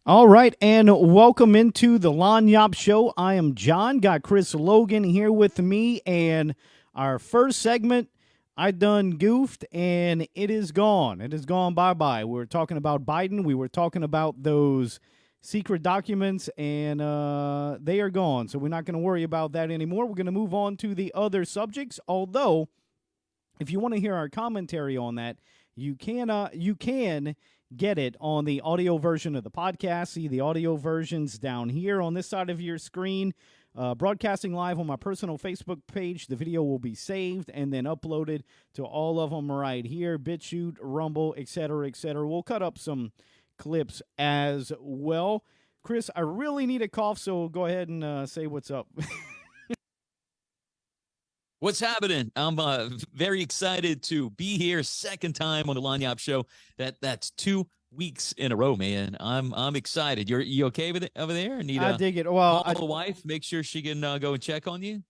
All right, and welcome into the Lon Yop Show. I am John. Got Chris Logan here with me, and our first segment, I done goofed, and it is gone. It is gone bye-bye. We were talking about Biden. We were talking about those secret documents, and they are gone. So we're not going to worry about that anymore. We're going to move on to the other subjects. Although, if you want to hear our commentary on that, you can get it on the audio version of the podcast. See the audio versions down here on this side of your screen. Broadcasting live on my personal Facebook page. The video will be saved and then uploaded to all of them right here. BitChute, Rumble, etc., etc. We'll cut up some clips as well. Chris, I really need a cough, so go ahead and say what's up. What's happening? I'm very excited to be here, second time on the Lanyap Show. That's 2 weeks in a row, man. I'm excited. You okay with it over there? Need I dig it. Well, call the wife, make sure she can go and check on you.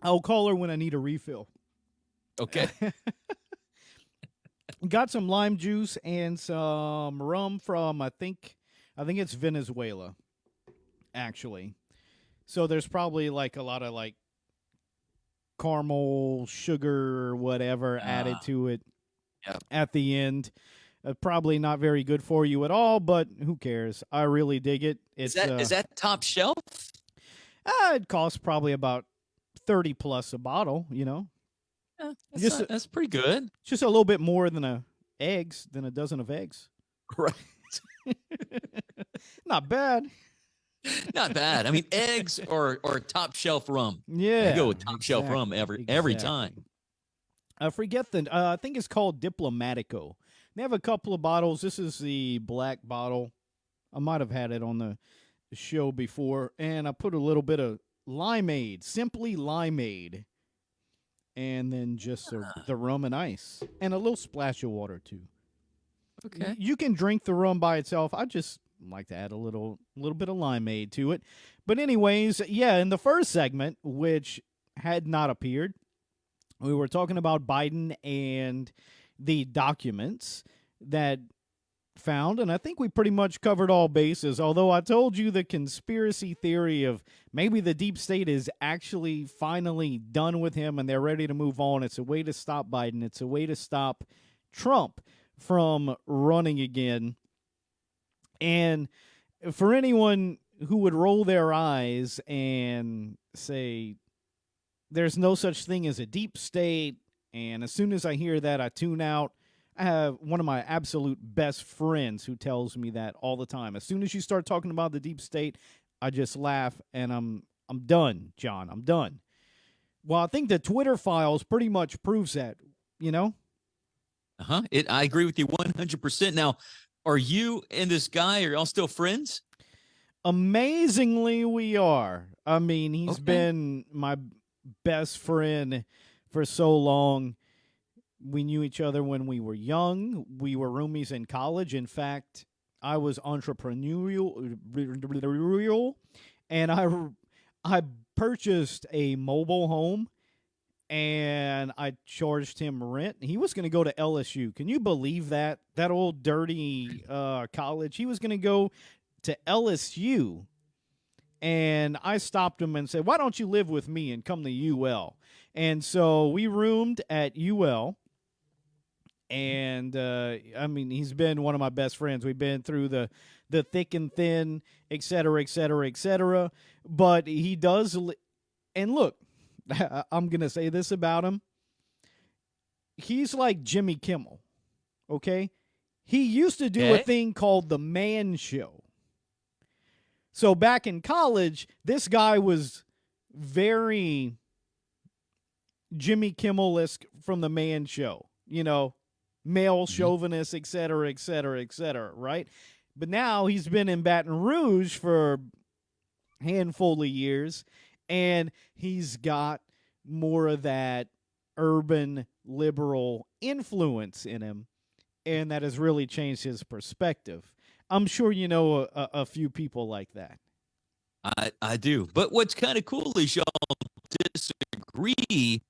I'll call her when I need a refill. Okay. Got some lime juice and some rum from I think it's Venezuela, actually. So there's probably like a lot of like caramel, sugar, or whatever added to it at the end. Probably not very good for you at all, but who cares? I really dig it. Is that top shelf? It costs probably about 30 plus a bottle, you know. That's pretty good. Just a little bit more than a dozen of eggs. Right. Not bad. Not bad. I mean, eggs or top shelf rum. Yeah. I go with top shelf rum every time. I forget I think it's called Diplomatico. They have a couple of bottles. This is the black bottle. I might have had it on the show before. And I put a little bit of limeade, simply limeade. And then just the rum and ice. And a little splash of water, too. Okay. You can drink the rum by itself. I just like to add a little bit of limeade to it. But anyways, yeah, in the first segment, which had not appeared, we were talking about Biden and the documents that found, and I think we pretty much covered all bases, although I told you the conspiracy theory of maybe the deep state is actually finally done with him and they're ready to move on. It's a way to stop Biden. It's a way to stop Trump from running again. And for anyone who would roll their eyes and say, there's no such thing as a deep state, and as soon as I hear that, I tune out. I have one of my absolute best friends who tells me that all the time. As soon as you start talking about the deep state, I just laugh, and I'm done, John. I'm done. Well, I think the Twitter files pretty much proves that, you know? I agree with you 100%. Now, are you and this guy, are y'all still friends? Amazingly, we are. I mean, he's been my best friend for so long. We knew each other when we were young. We were roomies in college. In fact, I was entrepreneurial, and I purchased a mobile home, and I charged him rent. He was going to go to LSU. Can you believe that? That old dirty college. He was going to go to LSU, and I stopped him and said, why don't you live with me and come to UL? And so we roomed at UL. And, I mean, he's been one of my best friends. We've been through the thick and thin, et cetera, et cetera, et cetera. But he does, and look, I'm going to say this about him. He's like Jimmy Kimmel, okay? He used to do a thing called The Man Show. So back in college, this guy was very Jimmy Kimmel-esque from The Man Show, you know, male chauvinist, et cetera, et cetera, et cetera, right? But now he's been in Baton Rouge for a handful of years, and he's got more of that urban liberal influence in him, and that has really changed his perspective. I'm sure you know a few people like that. I do. But what's kind of cool is y'all disagree,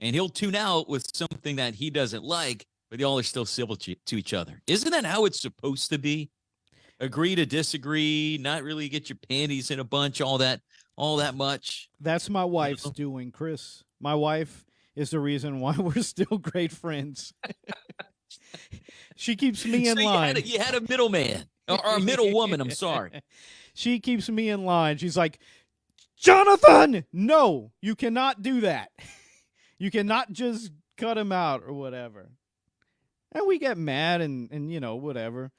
and he'll tune out with something that he doesn't like. but y'all are still civil to each other. Isn't that how it's supposed to be? Agree to disagree, not really get your panties in a bunch, all that much. That's my wife's know? doing, Chris. My wife is the reason why we're still great friends. She keeps me in So line. You had a middleman or a middle woman. I'm sorry. She keeps me in line. She's like, Jonathan, no, you cannot do that. You cannot just cut him out or whatever. And we get mad and you know, whatever.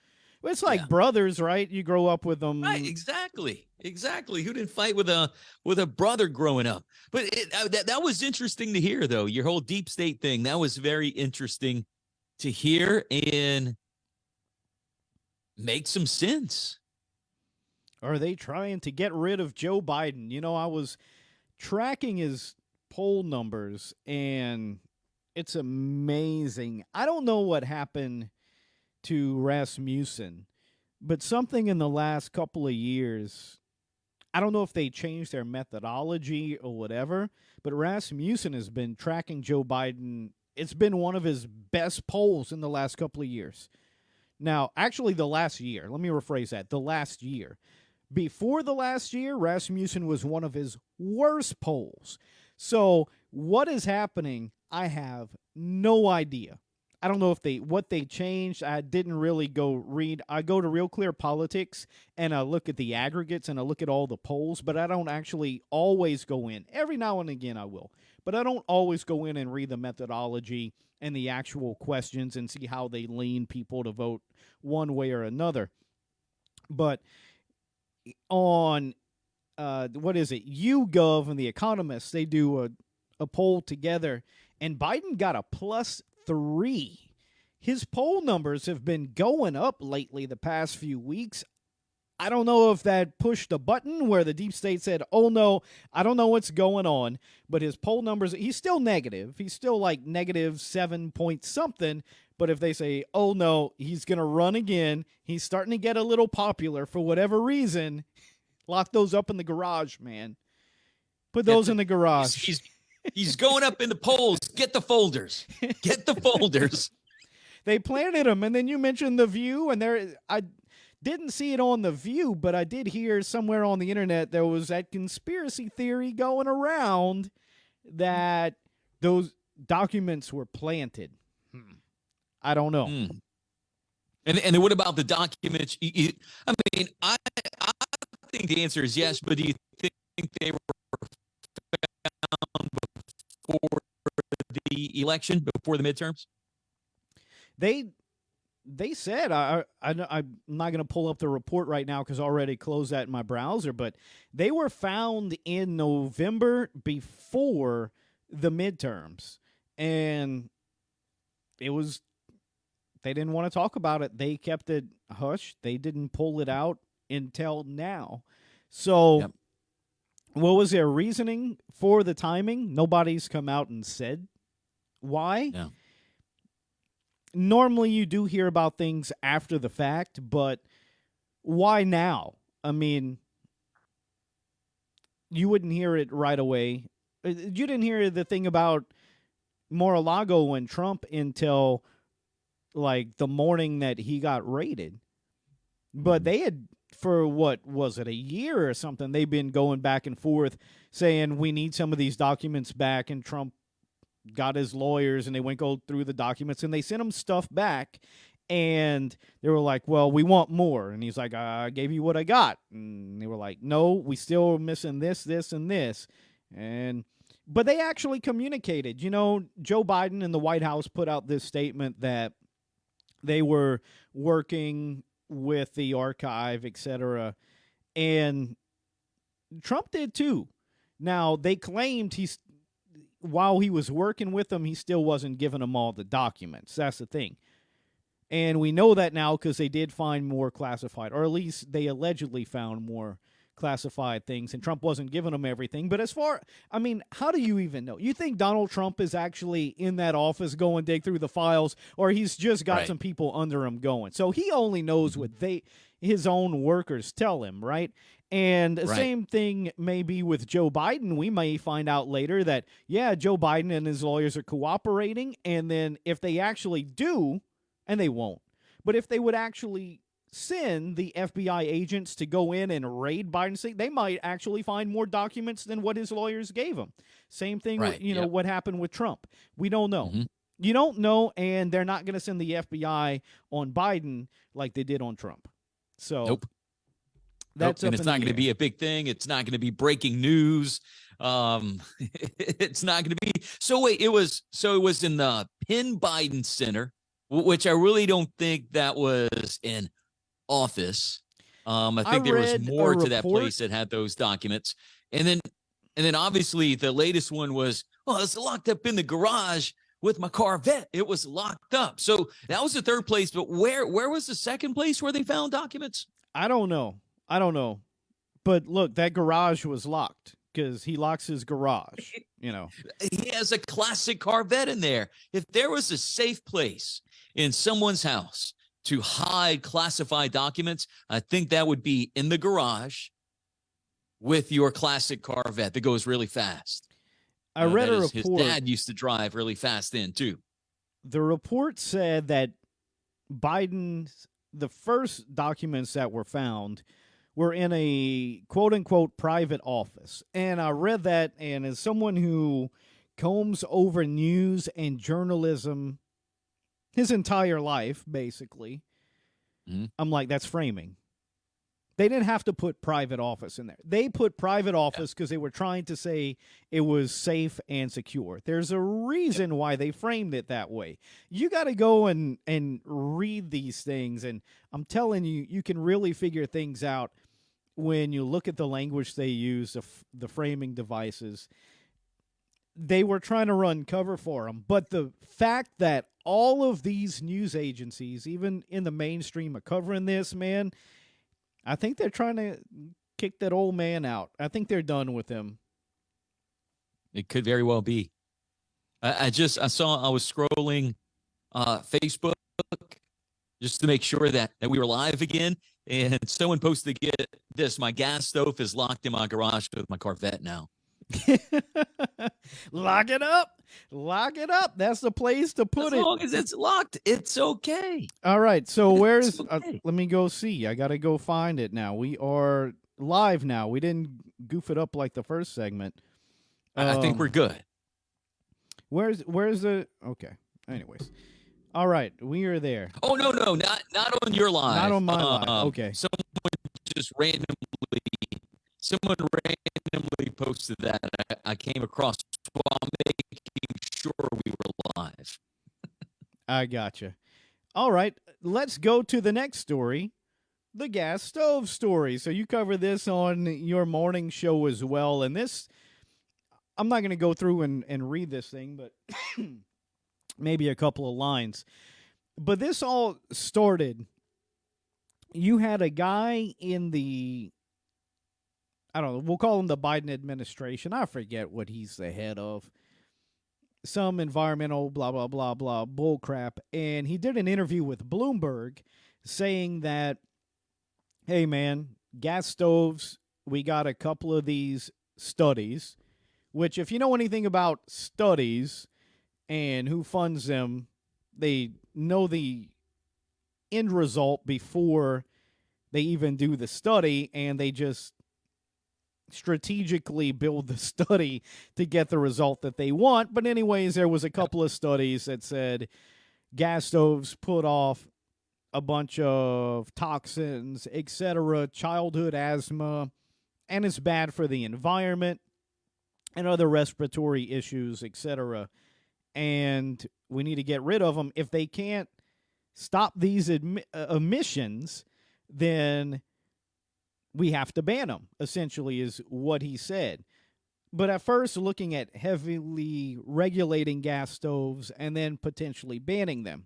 It's like brothers, right? You grow up with them. Right, exactly. Who didn't fight with a brother growing up? But that was interesting to hear, though. Your whole deep state thing, that was very interesting to hear and make some sense. Are they trying to get rid of Joe Biden? You know, I was tracking his poll numbers, and it's amazing. I don't know what happened to Rasmussen, but something in the last couple of years, I don't know if they changed their methodology or whatever, but Rasmussen has been tracking Joe Biden. It's been one of his best polls in the last couple of years. Now, actually, the last year. Let me rephrase that. The last year. Before the last year, Rasmussen was one of his worst polls. So what is happening, I have no idea. I don't know what they changed. I didn't really go read. I go to Real Clear Politics, and I look at the aggregates, and I look at all the polls, but I don't actually always go in. Every now and again I will. But I don't always go in and read the methodology and the actual questions and see how they lean people to vote one way or another. But on what is it, YouGov and The Economist, they do a poll together, and Biden got a +3. His poll numbers have been going up lately the past few weeks. I don't know if that pushed a button where the deep state said, oh no, I don't know what's going on, but his poll numbers, he's still negative. He's still like -7 point something. But if they say, oh no, he's going to run again, he's starting to get a little popular for whatever reason, lock those up in the garage, man. Put those in the garage. He's going up in the polls. Get the folders. Get the folders. They planted him, and then you mentioned The View, and I didn't see it on The View, but I did hear somewhere on the internet there was that conspiracy theory going around that those documents were planted. I don't know. And then what about the documents? I mean, I think the answer is yes, but do you think they were found before the election, before the midterms? They said, I'm not going to pull up the report right now because I already closed that in my browser, but they were found in November before the midterms. And they didn't want to talk about it. They kept it hush. They didn't pull it out until now. So what was their reasoning for the timing? Nobody's come out and said why. Yeah. Normally you do hear about things after the fact, but why now? I mean, you wouldn't hear it right away. You didn't hear the thing about Mar-a-Lago and Trump until like the morning that he got raided. But they had, for what was it, a year or something, they've been going back and forth saying we need some of these documents back, and Trump got his lawyers and they went go through the documents and they sent him stuff back, and they were like, well, we want more. And he's like, I gave you what I got. And they were like, no, we still missing this, and this. But they actually communicated. You know, Joe Biden and the White House put out this statement that they were working with the archive, etc. And Trump did too. Now, they claimed while he was working with them, he still wasn't giving them all the documents. That's the thing. And we know that now because they did find more classified, or at least they allegedly found more classified things, and Trump wasn't giving them everything. But how do you even know? You think Donald Trump is actually in that office going dig through the files, or he's just got some people under him going? So he only knows what his own workers tell him, right? And the Right. same thing may be with Joe Biden. We may find out later that, yeah, Joe Biden and his lawyers are cooperating. And then if they actually do, and they won't, but if they would actually send the FBI agents to go in and raid Biden's thing, they might actually find more documents than what his lawyers gave him. Same thing with, Right. you know, Yep. what happened with Trump. We don't know. Mhm. You don't know, and they're not going to send the FBI on Biden like they did on Trump. So Nope. that's Nope. And up it's in not the going to air. be a big thing. It's not going to be breaking news. It's not going to be. So wait, it was in the Penn Biden Center, which I really don't think that was an office. I I think there was read a more to that report. place that had those documents. And then obviously the latest one was, well, it's locked up in the garage with my Corvette. It was locked up. So that was the third place. But where was the second place where they found documents? I don't know. But look, that garage was locked because he locks his garage. You know, He has a classic Corvette in there. If there was a safe place in someone's house to hide classified documents, I think that would be in the garage with your classic Corvette that goes really fast. I read a His report. dad used to drive really fast in too. The report said that the first documents that were found were in a quote unquote private office. And I read that, and as someone who combs over news and journalism his entire life, basically, Mhm. I'm like, that's framing. They didn't have to put private office in there. They put private office because they were trying to say it was safe and secure. There's a reason why they framed it that way. You got to go and read these things, and I'm telling you, you can really figure things out when you look at the language they use, the framing devices. They were trying to run cover for them, but the fact that all of these news agencies, even in the mainstream, are covering this, man, I think they're trying to kick that old man out. I think they're done with him. It could very well be. I was scrolling Facebook just to make sure that we were live again. And someone posted, get this, my gas stove is locked in my garage with my Corvette now. Lock it up. Lock it up. That's the place to put As it. long as it's locked, it's okay. All right. So where's okay. let me go see. I got to go find it now. We are live now. We didn't goof it up like the first segment. I think we're good. Where's the okay. Anyways. All right, we are there. Oh no, not on your live. Not on my live. Okay. Someone randomly posted that. I came across while making sure we were live. I gotcha. All right, let's go to the next story, the gas stove story. So you cover this on your morning show as well, and this, I'm not going to go through and read this thing, but maybe a couple of lines. But this all started, you had a guy in the, I don't know, we'll call him the Biden administration. I forget what he's the head of. Some environmental blah, blah, blah, blah, bull crap. And he did an interview with Bloomberg saying that, hey, man, gas stoves, we got a couple of these studies, which if you know anything about studies and who funds them, they know the end result before they even do the study, and they just strategically build the study to get the result that they want. But anyways, there was a couple of studies that said gas stoves put off a bunch of toxins, etc., childhood asthma, and it's bad for the environment and other respiratory issues, etc. And we need to get rid of them. If they can't stop these emissions, then we have to ban them, essentially, is what he said. But at first, looking at heavily regulating gas stoves and then potentially banning them.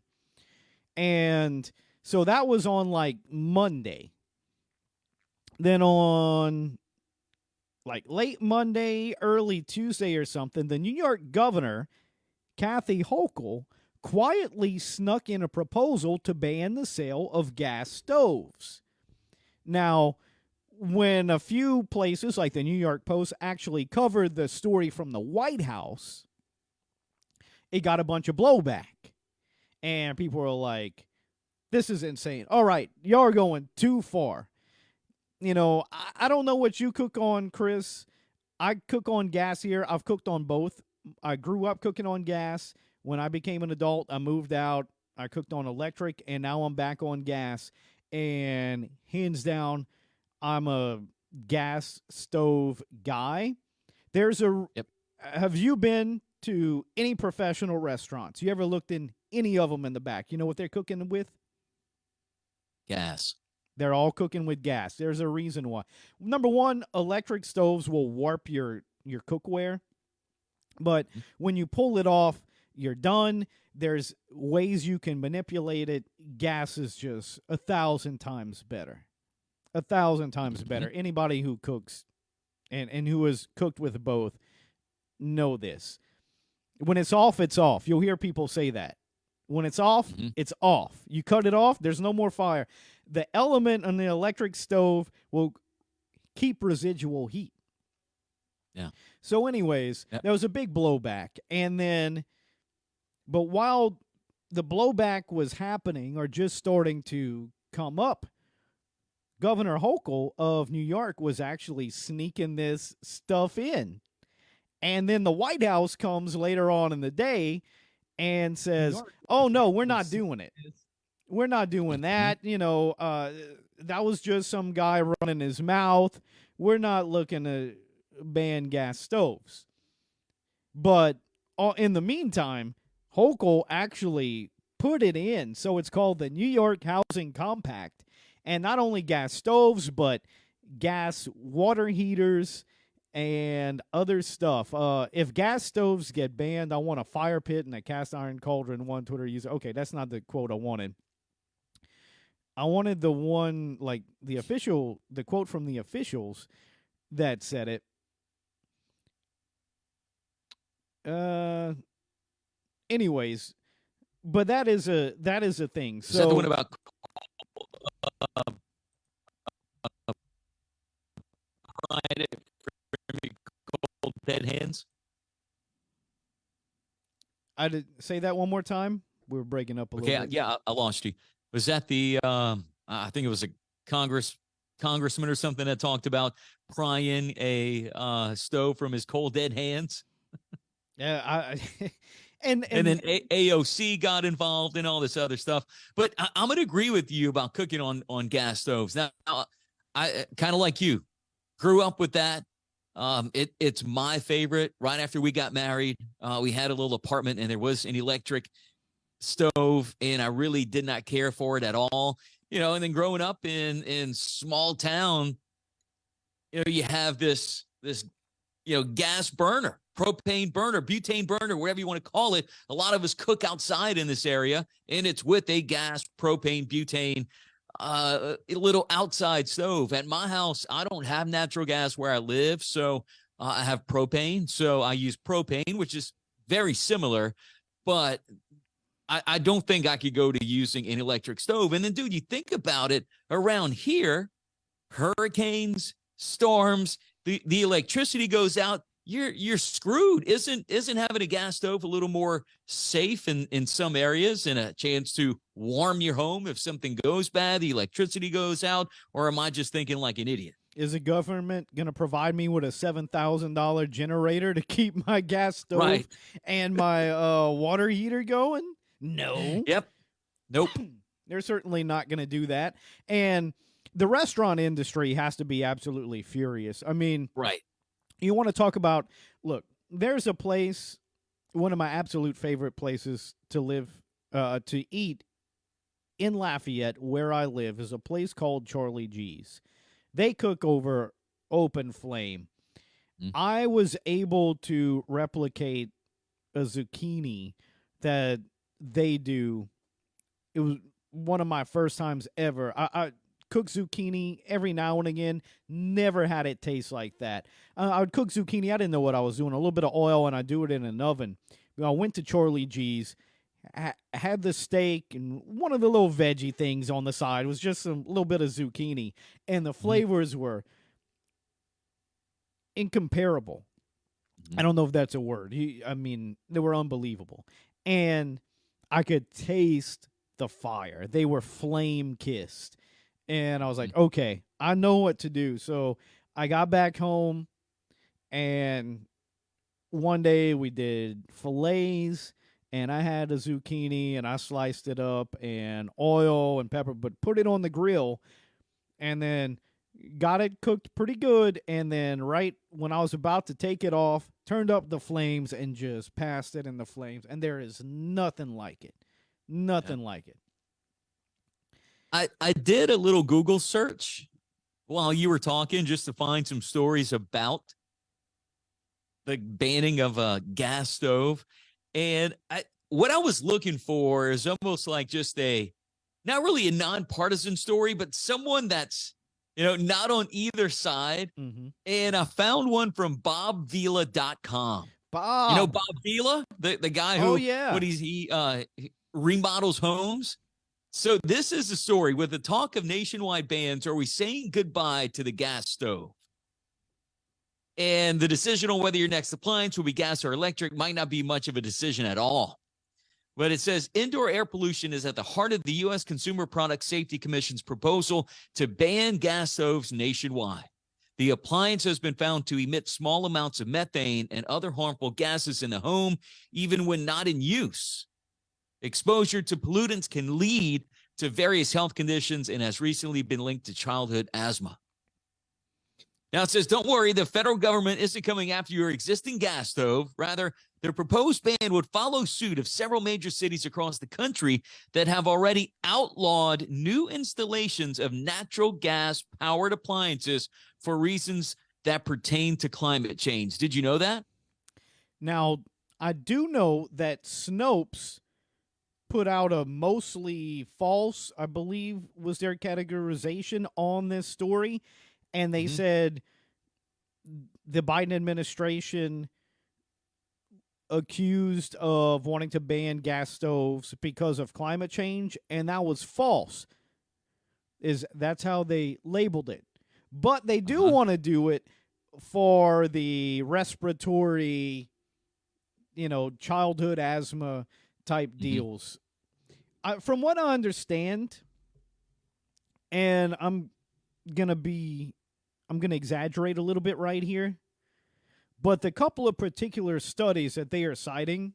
And so that was on like Monday. Then on like late Monday, early Tuesday or something, the New York governor, Kathy Hochul, quietly snuck in a proposal to ban the sale of gas stoves. Now, when a few places like the New York Post actually covered the story from the White House, it got a bunch of blowback. And people were like, this is insane. All right, y'all are going too far. I don't know what you cook on, Chris. I cook on gas here. I've cooked on both. I grew up cooking on gas. When I became an adult, I moved out. I cooked on electric, and now I'm back on gas. And hands down, I'm a gas stove guy. There's a. Yep. Have you been to any professional restaurants? You ever looked in any of them in the back? You know what they're cooking with? Gas. They're all cooking with gas. There's a reason why. Number one, electric stoves will warp your cookware. But when you pull it off, you're done. There's ways you can manipulate it. Gas is just 1,000 times better. 1,000 times better. Anybody who cooks and who has cooked with both know this. When it's off, it's off. You'll hear people say that. When it's off, it's off. You cut it off, there's no more fire. The element on the electric stove will keep residual heat. Yeah. So anyways, there was a big blowback. But while the blowback was happening or just starting to come up, Governor Hochul of New York was actually sneaking this stuff in. And then the White House comes later on in the day and says, oh, no, we're not doing it. We're not doing that. That was just some guy running his mouth. We're not looking to ban gas stoves. But in the meantime, Hochul actually put it in. So it's called the New York Housing Compact. And not only gas stoves, but gas water heaters and other stuff. If gas stoves get banned, I want a fire pit and a cast iron cauldron. One Twitter user. Okay, that's not the quote I wanted. I wanted the one, like the quote from the officials that said it. Anyways, but that is a thing. Is that the one about cold dead hands? I did say that one more time. We were breaking up a little bit. Yeah, I lost you. Was that the I think it was a congressman or something that talked about prying a stove from his cold dead hands? Yeah, and then AOC got involved and all this other stuff. But I'm going to agree with you about cooking on gas stoves. Now, I kind of like you, grew up with that. It's my favorite. Right after we got married, we had a little apartment and there was an electric stove, and I really did not care for it at all. And then growing up in small town, you have this gas burner, propane burner, butane burner, whatever you want to call it. A lot of us cook outside in this area, and it's with a gas, propane, butane, a little outside stove. At my house, I don't have natural gas where I live, so I have propane. So I use propane, which is very similar, but I don't think I could go to using an electric stove. And then, dude, you think about it around here, hurricanes, storms, the electricity goes out, you're screwed. Isn't having a gas stove a little more safe in some areas and a chance to warm your home if something goes bad, the electricity goes out? Or am I just thinking like an idiot? Is the government going to provide me with a $7,000 generator to keep my gas stove and my water heater going? No. Yep. Nope. They're certainly not going to do that. And the restaurant industry has to be absolutely furious. I mean, right. You want to talk about, look, there's a place, one of my absolute favorite places to live, to eat in Lafayette, where I live, is a place called Charlie G's. They cook over open flame. I was able to replicate a zucchini that they do. It was one of my first times ever. I cook zucchini every now and again. Never had it taste like that. I would cook zucchini. I didn't know what I was doing. A little bit of oil, and I do it in an oven. I went to Charlie G's. had the steak and one of the little veggie things on the side was just a little bit of zucchini, and the Mhm. flavors were incomparable. I Mhm. don't know if that's a word. I mean, they were unbelievable. And I could taste the fire. They were flame kissed. And I was Mhm. like, okay, I know what to do. So I got back home, and one day we did fillets, and I had a zucchini and I sliced it up and oil and pepper, but put it on the grill, and then got it cooked pretty good. And then right when I was about to take it off, turned up the flames and just passed it in the flames. And there is nothing like it. Yeah. Nothing like it. I did a little Google search while you were talking just to find some stories about the banning of a gas stove. And what I was looking for is almost like just not really a nonpartisan story, but someone that's, not on either side. Mm-hmm. And I found one from bobvila.com. You know Bob. Bob Vila, the guy Oh, who yeah. he remodels homes. So this is the story. With the talk of nationwide bans, are we saying goodbye to the gas stove? And the decision on whether your next appliance will be gas or electric might not be much of a decision at all. But it says indoor air pollution is at the heart of the U.S. Consumer Product Safety Commission's proposal to ban gas stoves nationwide. The appliance has been found to emit small amounts of methane and other harmful gases in the home, even when not in use. Exposure to pollutants can lead to various health conditions and has recently been linked to childhood asthma. Now it says, don't worry, the federal government isn't coming after your existing gas stove. Rather, their proposed ban would follow suit of several major cities across the country that have already outlawed new installations of natural gas powered appliances for reasons that pertain to climate change. Did you know that? Now, I do know that Snopes put out a mostly false, I believe was their categorization on this story. And they Mm-hmm. said the Biden administration accused of wanting to ban gas stoves because of climate change, and that was false. That's how they labeled it. But they do Uh-huh. want to do it for the respiratory, childhood asthma type Mm-hmm. deals. From what I understand, and gonna be I'm gonna exaggerate a little bit right here, but the couple of particular studies that they are citing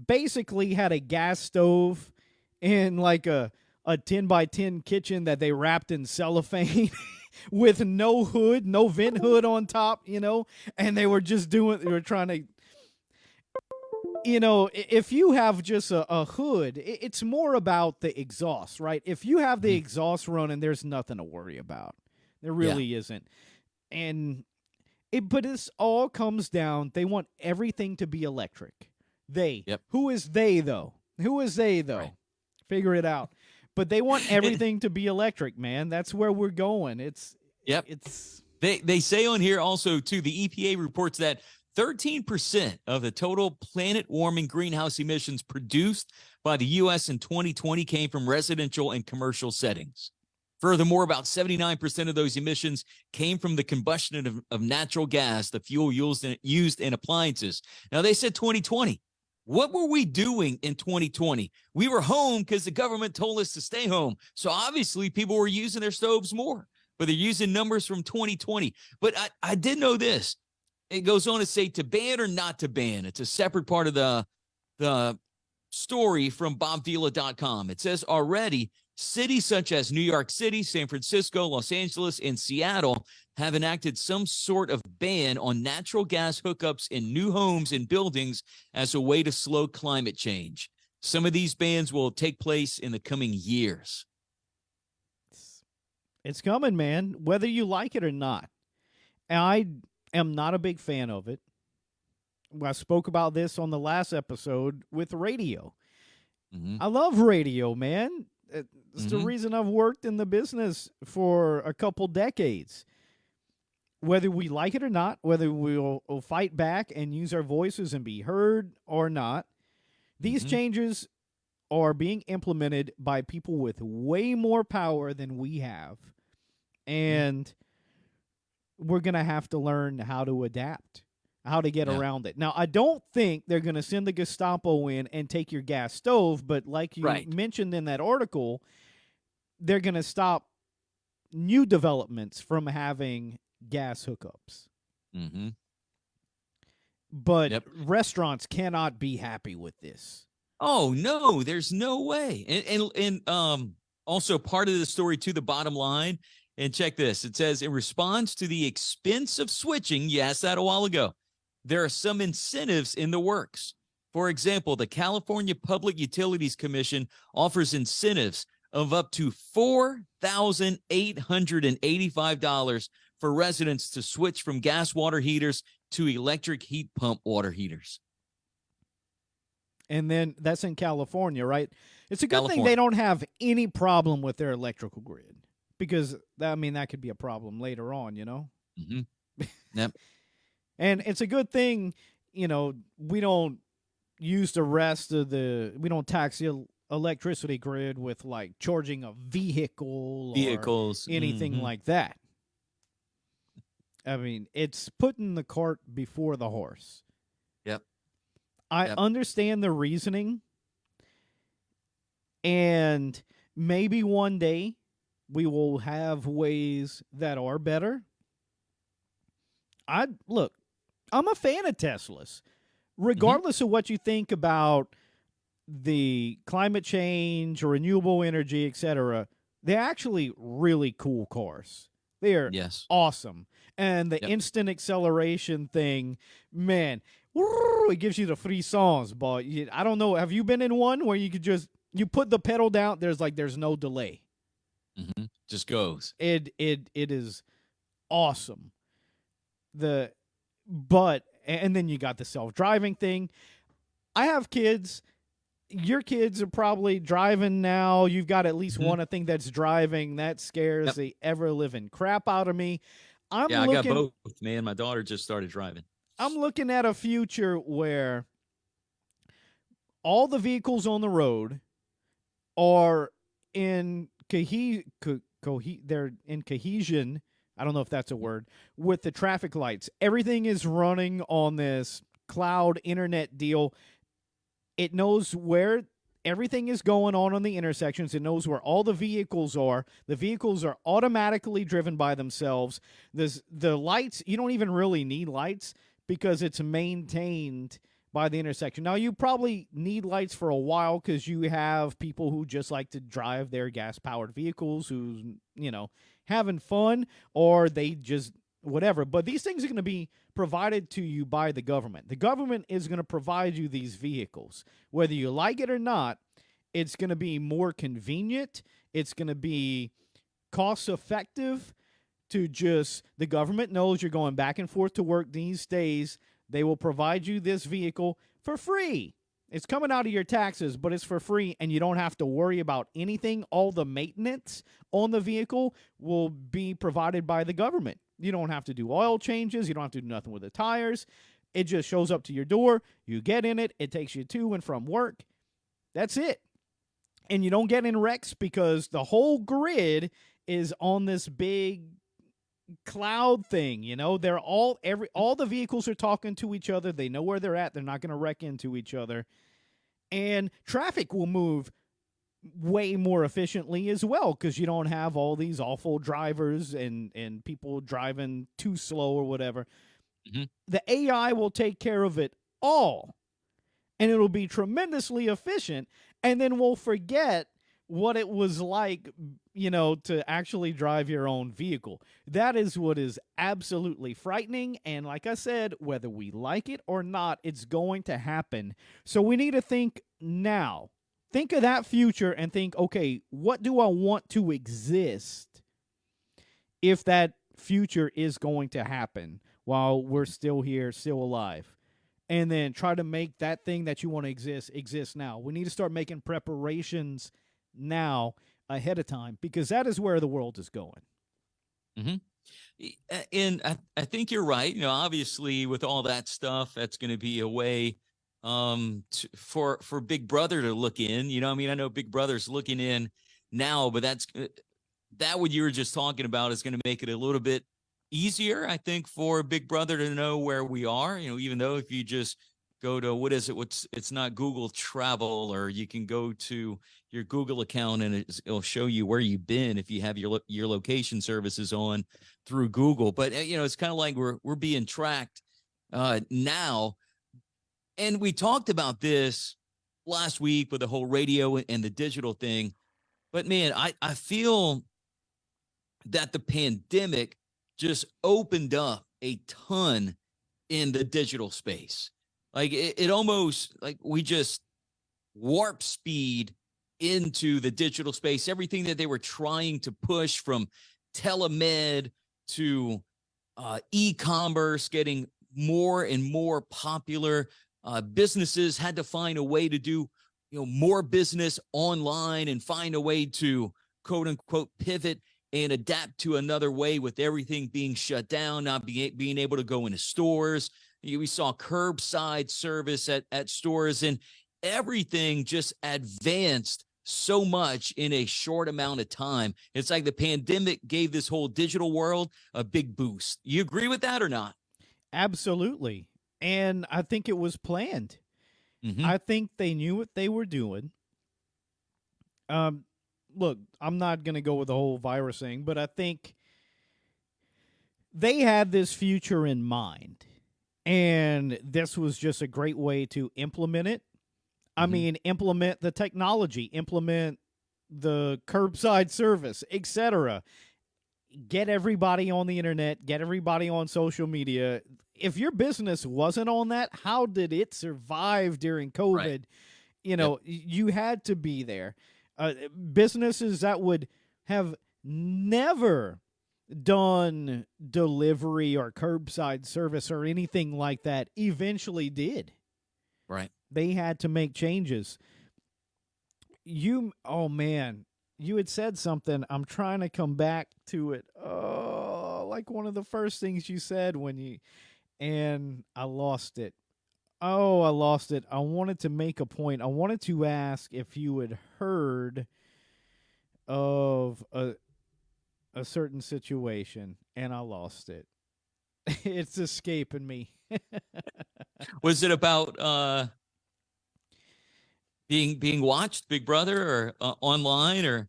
basically had a gas stove in like a 10 by 10 kitchen that they wrapped in cellophane with no hood, no vent hood on top, and they were trying to, if you have just a hood, it's more about the exhaust, right? If you have the Mm-hmm. exhaust running, there's nothing to worry about. There Yeah. really isn't. And but this all comes down, they want everything to be electric. Yep. Who is they though? Who is they though? Right. Figure it out. But they want And, everything to be electric, man. That's where we're going. yep. It's They say on here also too, the EPA reports that 13% of the total planet warming greenhouse emissions produced by the U.S. in 2020 came from residential and commercial settings. Furthermore, about 79% of those emissions came from the combustion of natural gas, the fuel used in appliances. Now, they said 2020. What were we doing in 2020? We were home because the government told us to stay home. So obviously, people were using their stoves more, but they're using numbers from 2020. But I did know this. It goes on to say to ban or not to ban. It's a separate part of the story from bobvila.com. It says already cities such as New York City, San Francisco, Los Angeles, and Seattle have enacted some sort of ban on natural gas hookups in new homes and buildings as a way to slow climate change. Some of these bans will take place in the coming years. it's coming, man, whether you like it or not. And I am not a big fan of it. I spoke about this on the last episode with radio. Mm-hmm. I love radio, man. It's the Mm-hmm. reason I've worked in the business for a couple decades. Whether we like it or not, whether we'll fight back and use our voices and be heard or not, These Mhm. changes are being implemented by people with way more power than we have. Mhm. And we're going to have to learn how to adapt, how to get Yeah. around it. Now, I don't think they're going to send the Gestapo in and take your gas stove, but like you Right. mentioned in that article, they're going to stop new developments from having gas hookups. Mhm. But Yep. restaurants cannot be happy with this. Oh no, there's no way. And also part of the story to the bottom line. And check this. It says in response to the expense of switching, you asked that a while ago, there are some incentives in the works. For example, the California Public Utilities Commission offers incentives of up to $4,885 for residents to switch from gas water heaters to electric heat pump water heaters. And then that's in California, right? It's a good thing they California. don't have any problem with their electrical grid because that could be a problem later on, you know? Mm-hmm. Yep. And it's a good thing, we don't use the rest of we don't tax the electricity grid with like charging a vehicle or Vehicles. anything Mm-hmm. like that. I mean, it's putting the cart before the horse. Yep. I Yep. understand the reasoning, and maybe one day we will have ways that are better. I'm a fan of Teslas. Regardless of what you think about the climate change, renewable energy, etc., they're actually really cool cars. They're Yes. awesome. And the Yep. instant acceleration thing, man, it gives you the free songs. But I don't know. Have you been in one where you could you put the pedal down? There's no delay. Mm-hmm. Just goes. It is awesome. And then you got the self-driving thing. I have kids. Your kids are probably driving now. You've got at least one, I think, that's driving. That scares the ever-living crap out of me. I got both, man. My daughter just started driving. I'm looking at a future where all the vehicles on the road are in they're in cohesion. I don't know if that's a word, with the traffic lights. Everything is running on this cloud internet deal. It knows where everything is going on the intersections. It knows where all the vehicles are. The vehicles are automatically driven by themselves. The lights, you don't even really need lights because it's maintained by the intersection. Now, you probably need lights for a while because you have people who just like to drive their gas-powered vehicles who's, having fun, or they just whatever. But these things are going to be provided to you by the government. The government is going to provide you these vehicles. Whether you like it or not, it's going to be more convenient. It's going to be cost effective the government knows you're going back and forth to work these days. They will provide you this vehicle for free. It's coming out of your taxes, but it's for free, and you don't have to worry about anything. All the maintenance on the vehicle will be provided by the government. You don't have to do oil changes. You don't have to do nothing with the tires. It just shows up to your door. You get in it. It takes you to and from work. That's it. And you don't get in wrecks because the whole grid is on this big cloud thing. They're all the vehicles are talking to each other. They know where they're at. They're not going to wreck into each other. And traffic will move way more efficiently as well because you don't have all these awful drivers and people driving too slow or whatever. Mm-hmm. The AI will take care of it all, and it'll be tremendously efficient, and then we'll forget what it was like, to actually drive your own vehicle. That is what is absolutely frightening. And like I said, whether we like it or not, it's going to happen. So we need to think now. Think of that future and think, okay, what do I want to exist if that future is going to happen while we're still here, still alive? And then try to make that thing that you want to exist now. We need to start making preparations now ahead of time because that is where the world is going. Mm-hmm. And I think you're right. Obviously with all that stuff, that's going to be a way for Big Brother to look in. You know, I mean, I know Big Brother's looking in now, but that what you were just talking about is going to make it a little bit easier, I think, for Big Brother to know where we are. You know, even though if you just go to it's not Google Travel, or you can go to your Google account and it'll show you where you've been if you have your location services on through Google. But you know, it's kind of like we're being tracked now. And we talked about this last week with the whole radio and the digital thing. But man, I feel that the pandemic just opened up a ton in the digital space. Like it almost like we just warp speed into the digital space. Everything that they were trying to push, from telemed to e-commerce, getting more and more popular. Businesses had to find a way to do, you know, more business online and find a way to quote unquote pivot and adapt to another way, with everything being shut down, not being able to go into stores. We saw curbside service at stores, and everything just advanced so much in a short amount of time. It's like the pandemic gave this whole digital world a big boost. You agree with that or not? Absolutely. And I think it was planned. Mm-hmm. I think they knew what they were doing. Look, I'm not going to go with the whole virus thing, but I think they had this future in mind. And this was just a great way to implement it. I mean, implement the technology, implement the curbside service, etc. Get everybody on the internet, get everybody on social media. If your business wasn't on that, how did it survive during COVID? Right. You know, you had to be there. Businesses that would have never done delivery or curbside service or anything like that eventually did. Right. They had to make changes. Oh man, you had said something. I'm trying to come back to it. Oh, like one of the first things you said and I lost it. Oh, I lost it. I wanted to make a point. I wanted to ask if you had heard of a certain situation, and I lost it. It's escaping me. Was it about being watched, Big Brother, or online, or?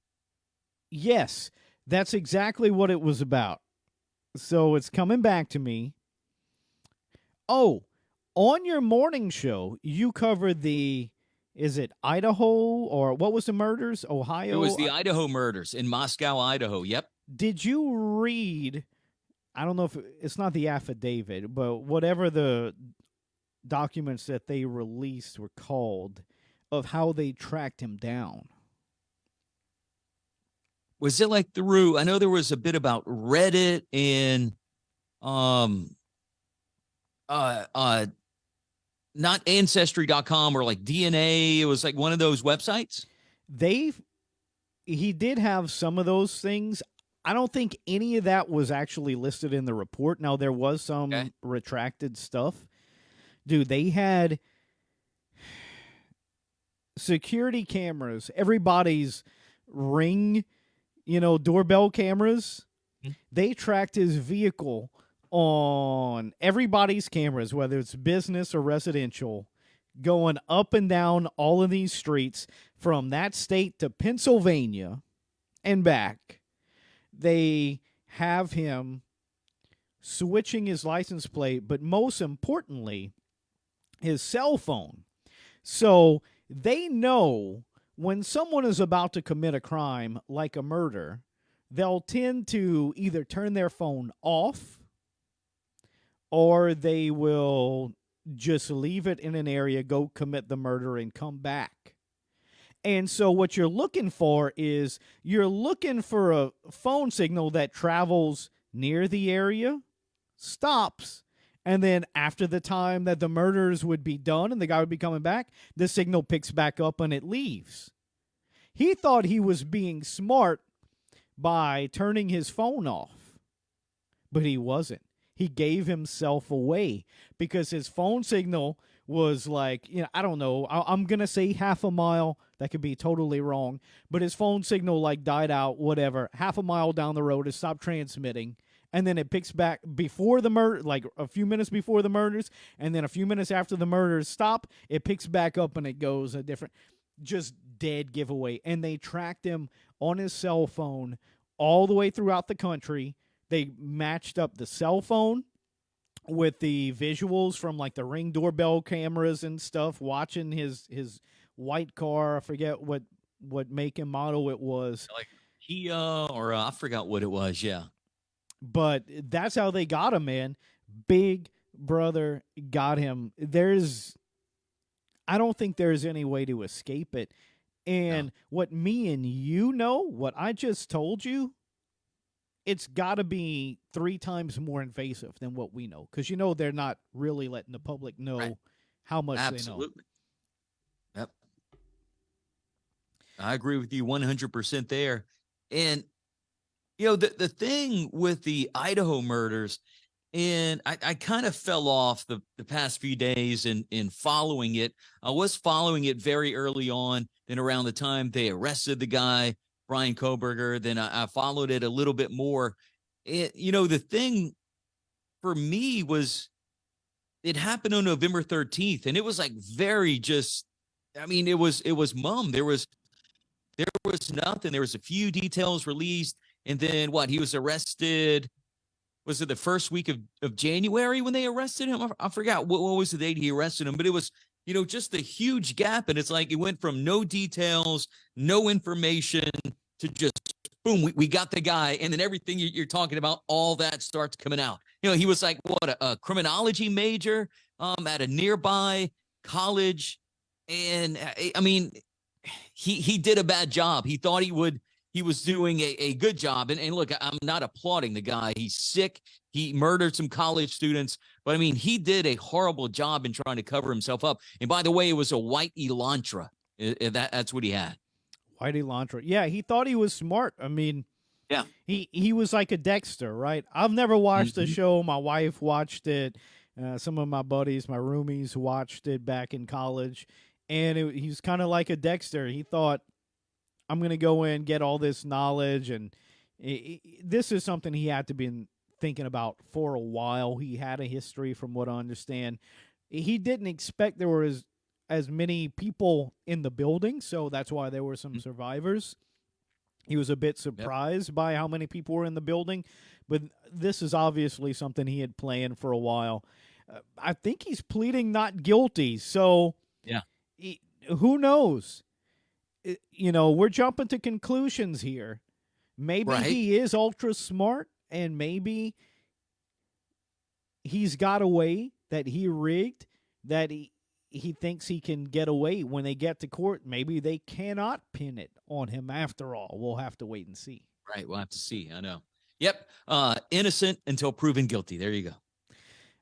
Yes, that's exactly what it was about. So it's coming back to me. Oh, on your morning show, you covered is it Idaho, or what was the murders? Ohio? It was the Idaho murders in Moscow, Idaho. Yep. Did you read, I don't know if it's not the affidavit, but whatever the documents that they released were called, of how they tracked him down? Was it like through, I know there was a bit about Reddit and not ancestry.com, or like DNA. It was like one of those websites. He did have some of those things. I don't think any of that was actually listed in the report. Now, there was some retracted stuff. Dude, they had security cameras, everybody's Ring, doorbell cameras. They tracked his vehicle on everybody's cameras, whether it's business or residential, going up and down all of these streets from that state to Pennsylvania and back. They have him switching his license plate, but most importantly, his cell phone. So they know when someone is about to commit a crime like a murder, they'll tend to either turn their phone off, or they will just leave it in an area, go commit the murder, and come back. And so what you're looking for is you're looking for a phone signal that travels near the area, stops, and then after the time that the murders would be done and the guy would be coming back, the signal picks back up and it leaves. He thought he was being smart by turning his phone off, but he wasn't. he gave himself away because his phone signal was like, I don't know. I'm going to say half a mile. That could be totally wrong. But his phone signal like died out, whatever. Half a mile down the road, it stopped transmitting. And then it picks back before the murder, like a few minutes before the murders. And then a few minutes after the murders stop, it picks back up and it goes a different, just dead giveaway. And they tracked him on his cell phone all the way throughout the country. They matched up the cell phone with the visuals from like the Ring doorbell cameras and stuff, watching his white car. I forget what make and model it was. Like Kia or I forgot what it was. Yeah. But that's how they got him, man. Big Brother got him. I don't think there's any way to escape it. And what me and you know, what I just told you, it's got to be 3 times more invasive than what we know. Because, they're not really letting the public know how much they know. Absolutely. Yep. I agree with you 100% there. And, the thing with the Idaho murders, and I kind of fell off the past few days in following it. I was following it very early on. Then around the time they arrested the guy, Brian Koberger, then I followed it a little bit more. The thing for me was it happened on November 13th, and it was like very just, it was mum. There was nothing. There was a few details released, and then he was arrested. Was it the first week of January when they arrested him? I forgot what was the date he arrested him, but it was, just a huge gap. And it's like it went from no details, no information to just boom, we got the guy. And then everything you're talking about, all that starts coming out. He was like, a criminology major at a nearby college. And he did a bad job. He thought he was doing a good job. And look, I'm not applauding the guy. He's sick. He murdered some college students. But, he did a horrible job in trying to cover himself up. And by the way, it was a white Elantra. That's what he had. White Elantra. Yeah, he thought he was smart. Yeah. He was like a Dexter, right? I've never watched the show. My wife watched it. Some of my buddies, my roomies, watched it back in college. And he was kind of like a Dexter. He thought, I'm going to go in, get all this knowledge. And this is something he had to be thinking about for a while. He had a history, from what I understand. He didn't expect there were as many people in the building, so that's why there were some survivors. He was a bit surprised by how many people were in the building, but this is obviously something he had planned for a while. I think he's pleading not guilty, so who knows? We're jumping to conclusions here. Maybe he is ultra smart, and maybe he's got a way that he rigged, that he thinks he can get away. When they get to court, maybe they cannot pin it on him after all. We'll have to wait and see. Right, we'll have to see. I know. Yep, innocent until proven guilty. There you go.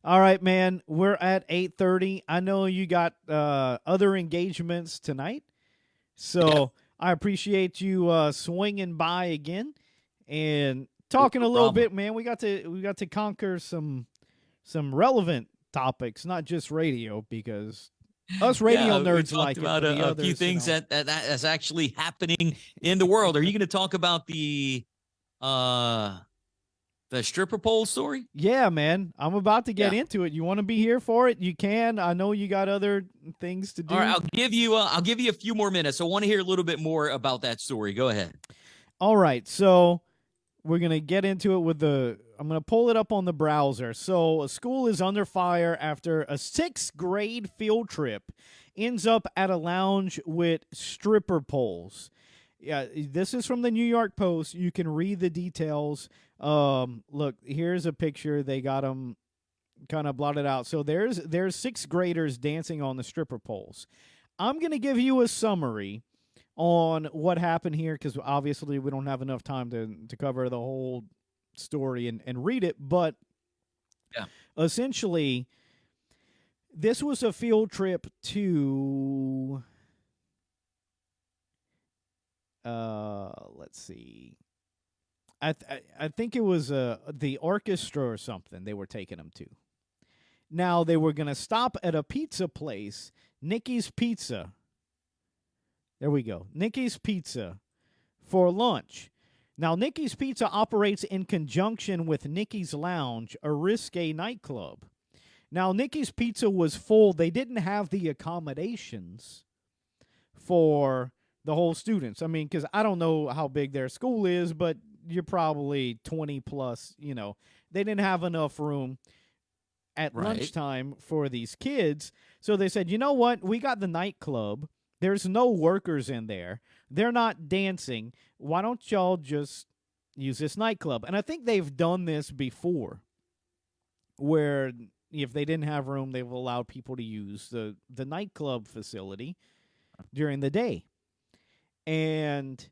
All right, man. We're at 8:30. I know you got other engagements tonight, so I appreciate you swinging by again and talking a little bit, man. We got to conquer some relevant topics, not just radio, because us radio nerds like about it. A few things that's actually happening in the world. Are you going to talk about the stripper pole story? Yeah, man. I'm about to get into it. You want to be here for it? You can. I know you got other things to do. All right, I'll give you a few more minutes. I want to hear a little bit more about that story. Go ahead. All right. So we're going to get into it I'm going to pull it up on the browser. So a school is under fire after a 6th grade field trip ends up at a lounge with stripper poles. Yeah, this is from the New York Post. You can read the details. Look, here's a picture. They got them kind of blotted out. So there's 6th graders dancing on the stripper poles. I'm going to give you a summary on what happened here, because obviously we don't have enough time to cover the whole story and read it. But essentially, this was a field trip to let's see. I think it was the orchestra or something they were taking him to. Now they were gonna stop at a pizza place, Nikki's Pizza. There we go, Nikki's Pizza, for lunch. Now Nikki's Pizza operates in conjunction with Nikki's Lounge, a risque nightclub. Now Nikki's Pizza was full; they didn't have the accommodations for the whole students. I mean, because I don't know how big their school is, but you're probably 20 plus. They didn't have enough room at Right. lunchtime for these kids. So they said, you know what? We got the nightclub. There's no workers in there. They're not dancing. Why don't y'all just use this nightclub? And I think they've done this before, where if they didn't have room, they've allowed people to use the nightclub facility during the day. And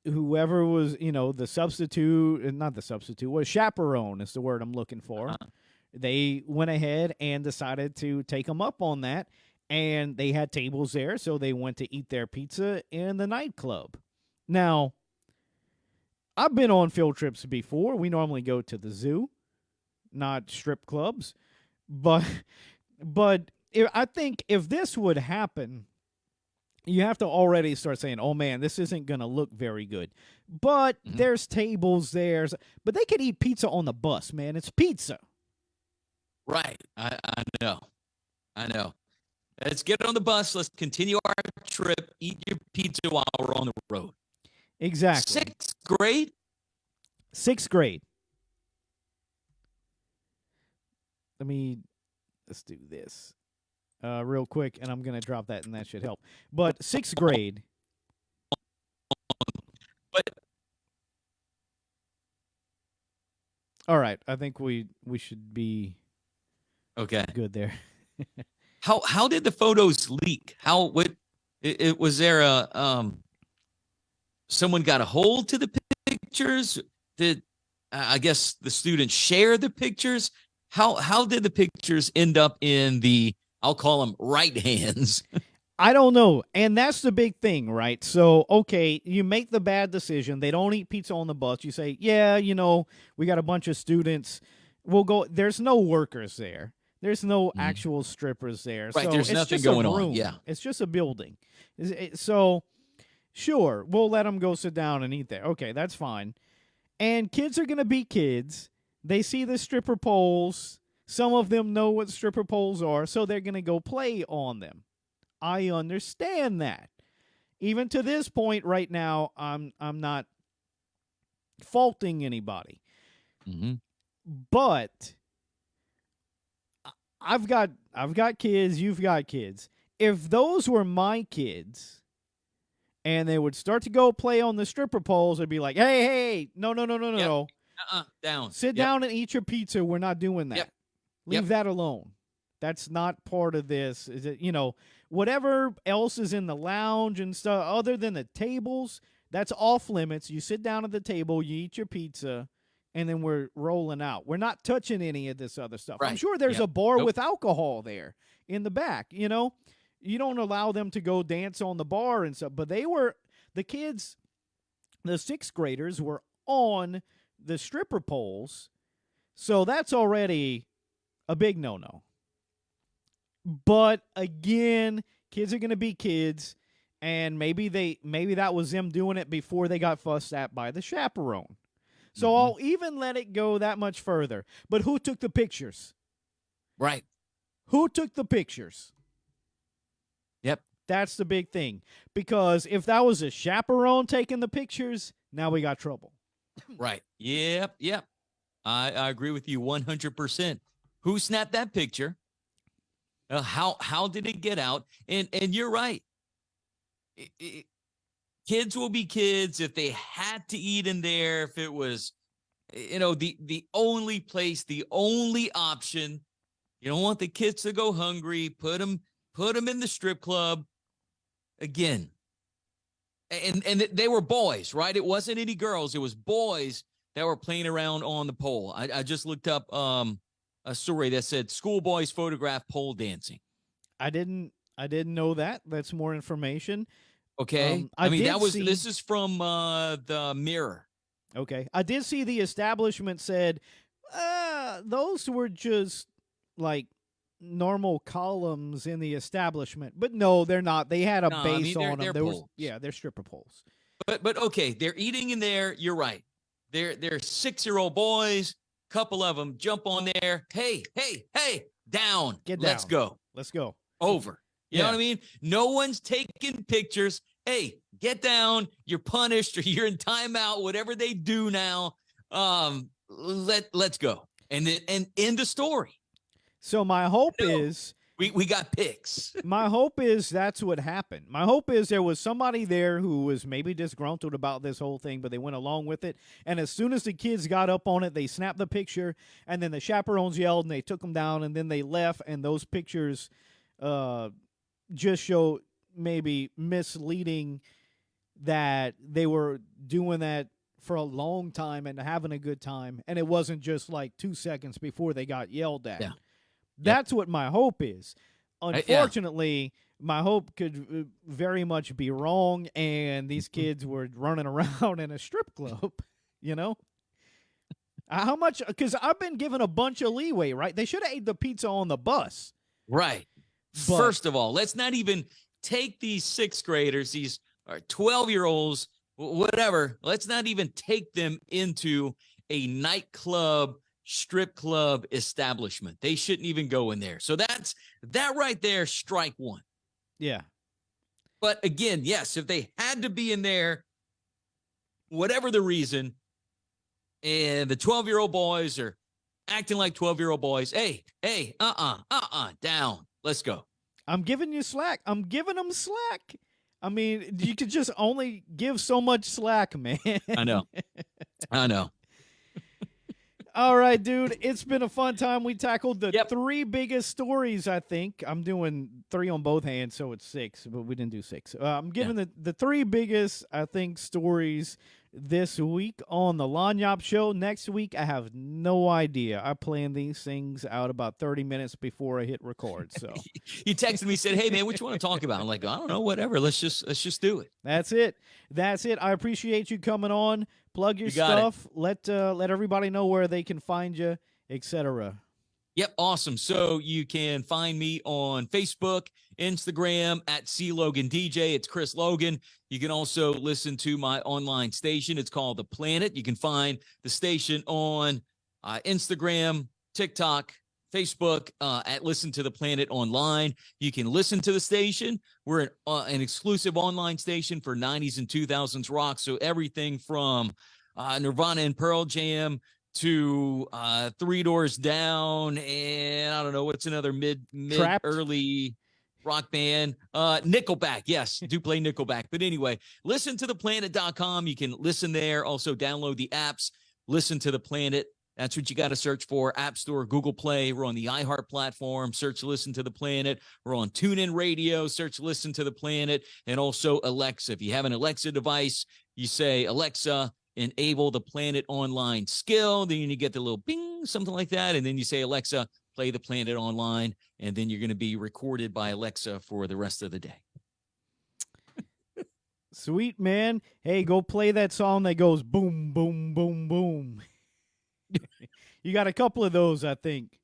whoever was, the substitute, not the substitute, was chaperone is the word I'm looking for. Uh-huh. They went ahead and decided to take them up on that. And they had tables there, so they went to eat their pizza in the nightclub. Now, I've been on field trips before. We normally go to the zoo, not strip clubs. But I think if this would happen, you have to already start saying, oh, man, this isn't going to look very good. But there's tables there. But they could eat pizza on the bus, man. It's pizza. Right. I know. I know. Let's get on the bus. Let's continue our trip. Eat your pizza while we're on the road. Exactly. 6th grade? 6th grade. Let's do this real quick, and I'm going to drop that, and that should help. But 6th grade. But all right, I think we should be okay. good there. How did the photos leak? It was there someone got a hold to the pictures? Did I guess the students share the pictures? How did the pictures end up in the, I'll call them, right hands? I don't know. And that's the big thing, right? So, okay, you make the bad decision. They don't eat pizza on the bus. You say, yeah, we got a bunch of students. We'll go. There's no workers there. There's no actual strippers there. Right, so there's it's nothing just going a on, room. yeah. It's just a building. So, sure, we'll let them go sit down and eat there. Okay, that's fine. And kids are going to be kids. They see the stripper poles. Some of them know what stripper poles are, so they're going to go play on them. I understand that. Even to this point right now, I'm not faulting anybody. Mm-hmm. But I've got kids, you've got kids. If those were my kids and they would start to go play on the stripper poles, I'd be like, hey, no. Down. Sit down and eat your pizza. We're not doing that. Yep. Leave that alone. That's not part of this. Is it, whatever else is in the lounge and stuff other than the tables, that's off limits. You sit down at the table, you eat your pizza, and then we're rolling out. We're not touching any of this other stuff. Right. I'm sure there's Yep. a bar Nope. with alcohol there in the back, You don't allow them to go dance on the bar and stuff. But the kids, the 6th graders were on the stripper poles. So that's already a big no-no. But again, kids are going to be kids. And maybe that was them doing it before they got fussed at by the chaperone. So I'll even let it go that much further. But who took the pictures? Right. Who took the pictures? Yep. That's the big thing. Because if that was a chaperone taking the pictures, now we got trouble. Right. Yep. I agree with you 100%. Who snapped that picture? How did it get out? And you're right. Kids will be kids. If they had to eat in there, if it was, the only place, the only option, you don't want the kids to go hungry. Put them in the strip club again. And they were boys, right? It wasn't any girls. It was boys that were playing around on the pole. I just looked up a story that said schoolboys photograph pole dancing. I didn't know that. That's more information. Okay. I mean, did see. this is from the Mirror. Okay, I did see the establishment said those were just like normal columns in the establishment, but no, they're not. They had a No, I base mean on them. they're They were, poles. yeah, they're stripper poles. But okay, they're eating in there. You're right. They're 6-year-old boys. Couple of them jump on there. Hey, down. Get Let's down. go. Let's go. Over. You know Yeah. what I mean? No one's taking pictures. Hey, get down. You're punished or you're in timeout. Whatever they do now. Let's go. And then and end the story. So my hope No. is We got pics. my hope is that's what happened. My hope is there was somebody there who was maybe disgruntled about this whole thing, but they went along with it. And as soon as the kids got up on it, they snapped the picture, and then the chaperones yelled, and they took them down, and then they left. And those pictures just show maybe misleading that they were doing that for a long time and having a good time, and it wasn't just like 2 seconds before they got yelled at. Yeah. That's what my hope is. Yeah. Unfortunately, my hope could very much be wrong, and these kids were running around in a strip club, you know? How much? Because I've been given a bunch of leeway, right? They should have ate the pizza on the bus. Right. But- First of all, let's not even take these 6th graders, these 12-year-olds, whatever. Let's not even take them into a nightclub, strip club establishment. They shouldn't even go in there. So that right there, strike one. Yeah. But again, yes, if they had to be in there, whatever the reason, and the 12-year-old boys are acting like 12-year-old boys, hey, down. Let's go. I'm giving you slack. I'm giving them slack. I mean, you could just only give so much slack, man. I know. All right, dude. It's been a fun time. We tackled the Yep. 3 biggest stories, I think. I'm doing 3 on both hands, so it's 6, but we didn't do 6. I'm giving the 3 biggest, I think, stories this week on the Lanyap Show. Next week, I have no idea. I plan these things out about 30 minutes before I hit record. So You texted me, said, hey, man, what you want to talk about? I'm like, I don't know, whatever. Let's just do it. that's it. That's it. I appreciate you coming on. Plug your You got it. stuff. Let everybody know where they can find you, etc. Yep, awesome. So you can find me on Facebook, Instagram at CLoganDJ. It's Chris Logan. You can also listen to my online station. It's called The Planet. You can find the station on Instagram, TikTok, Facebook at Listen to the Planet Online. You can listen to the station. We're an exclusive online station for 90s and 2000s rock. So everything from Nirvana and Pearl Jam to 3 Doors Down, and I don't know what's another mid Trapped? early rock band. Nickelback, yes, do play Nickelback. But anyway, listen to theplanet.com. You can listen there. Also download the apps. Listen to the Planet. That's what you got to search for. App Store, Google Play. We're on the iHeart platform. Search Listen to the Planet. We're on TuneIn Radio. Search Listen to the Planet. And also Alexa. If you have an Alexa device, you say, Alexa, enable the Planet Online skill. Then you get the little bing, something like that. And then you say, Alexa, play the Planet Online. And then you're going to be recorded by Alexa for the rest of the day. Sweet, man. Hey, go play that song that goes boom, boom, boom, boom. You got a couple of those, I think.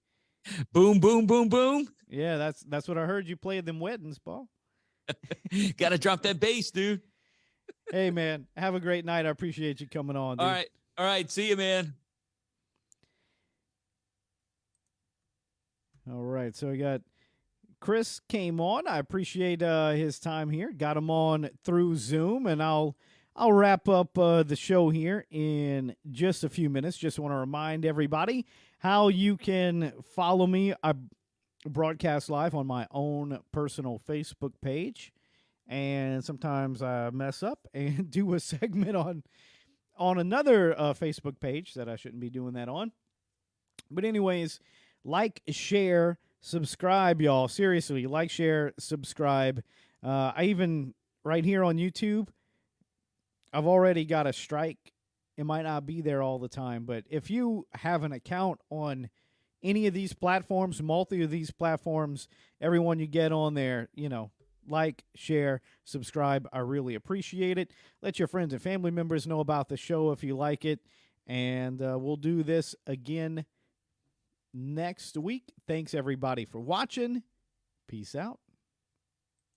Boom, boom, boom, boom. Yeah, that's what I heard you play at them weddings, Paul. Got to drop that bass, dude. Hey, man, have a great night. I appreciate you coming on, dude. All right. See you, man. All right, so we got Chris came on. I appreciate his time here. Got him on through Zoom, and I'll wrap up the show here in just a few minutes. Just want to remind everybody how you can follow me. I broadcast live on my own personal Facebook page, and sometimes I mess up and do a segment on another Facebook page that I shouldn't be doing that on. But anyways, like, share, subscribe, y'all. Seriously, like, share, subscribe. I even, right here on YouTube, I've already got a strike. It might not be there all the time, but if you have an account on any of these platforms, multi of these platforms, everyone you get on there, like, share, subscribe. I really appreciate it. Let your friends and family members know about the show if you like it. And we'll do this again next week. Thanks, everybody, for watching. Peace out.